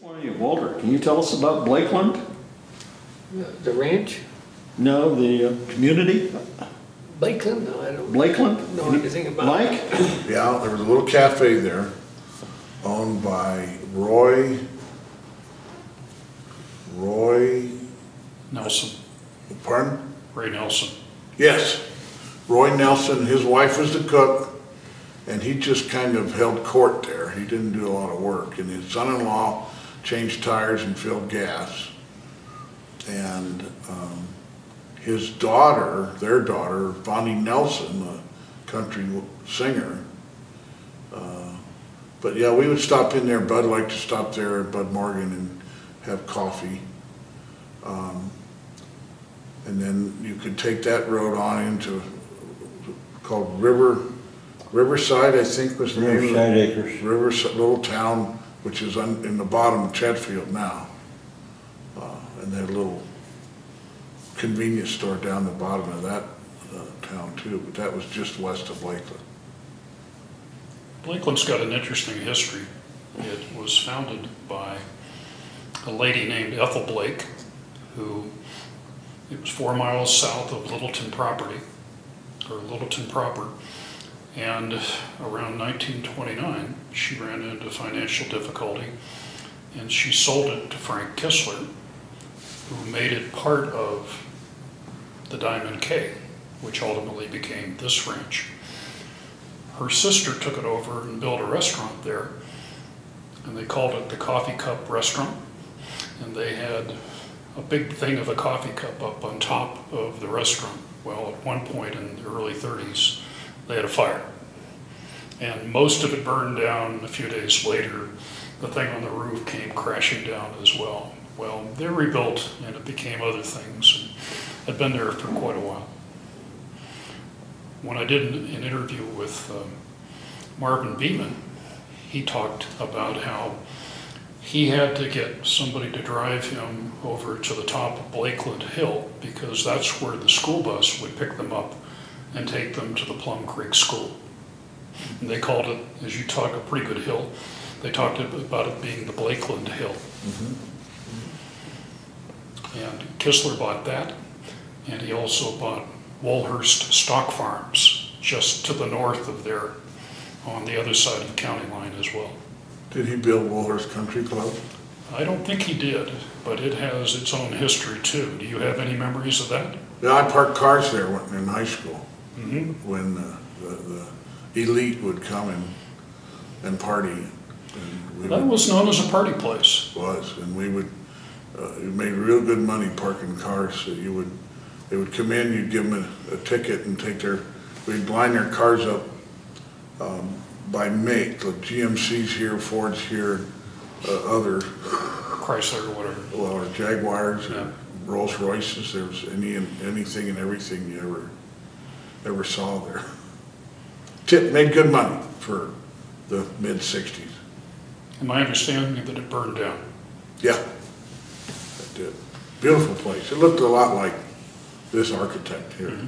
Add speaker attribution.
Speaker 1: Hey, Walter, can you tell us about Blakeland?
Speaker 2: The ranch?
Speaker 1: No, the community?
Speaker 2: Blakeland? No, I don't
Speaker 1: Blakeland?
Speaker 2: know anything about
Speaker 1: Mike?
Speaker 2: it.
Speaker 3: Yeah, there was a little cafe there owned by Roy
Speaker 4: Nelson,
Speaker 3: pardon?
Speaker 4: Ray Nelson.
Speaker 3: Yes, Roy Nelson. His wife was the cook, and he just kind of held court there. He didn't do a lot of work, and his son-in-law changed tires and filled gas. And his daughter, their daughter, Bonnie Nelson, a country singer. But yeah, we would stop in there. Bud liked to stop there at Bud Morgan and have coffee. And then you could take that road on into, called Riverside, I think was the name of it.
Speaker 1: Riverside Acres.
Speaker 3: Riverside, little town, which is in the bottom of Chatfield now. And they had a little convenience store down the bottom of that town too, but that was just west of Blakeland.
Speaker 4: Blakeland's got an interesting history. It was founded by a lady named Ethel Blake, who, it was 4 miles south of Littleton property, or Littleton proper, and around 1929 she ran into financial difficulty and she sold it to Frank Kistler, who made it part of the Diamond K, which ultimately became this ranch. Her sister took it over and built a restaurant there, and they called it the Coffee Cup Restaurant, and they had a big thing of a coffee cup up on top of the restaurant. Well, at one point in the early 30s, they had a fire, and most of it burned down. A few days later, the thing on the roof came crashing down as well. Well, they rebuilt and it became other things, and had been there for quite a while. When I did an interview with Marvin Beeman, he talked about how he had to get somebody to drive him over to the top of Blakeland Hill because that's where the school bus would pick them up and take them to the Plum Creek School. And they called it, as you talk, a pretty good hill. They talked about it being the Blakeland Hill. And Kistler bought that, and he also bought Woolhurst Stock Farms just to the north of there on the other side of the county line as well.
Speaker 3: Did he build Woolhurst Country Club?
Speaker 4: I don't think he did, but it has its own history too. Do you have any memories of that?
Speaker 3: Yeah, I parked cars there in high school when the elite would come and party. And
Speaker 4: That was known as a party place.
Speaker 3: And we would, you made real good money parking cars. So they would come in, you'd give them a ticket and we'd line their cars up by make, like GMC's here, Ford's here, other
Speaker 4: Chrysler or whatever.
Speaker 3: Well, or Jaguars, or Rolls Royces. There was anything and everything you ever saw there. Made good money for the mid '60s.
Speaker 4: And my understanding that it burned down.
Speaker 3: Yeah, it did. Beautiful place. It looked a lot like this architect here.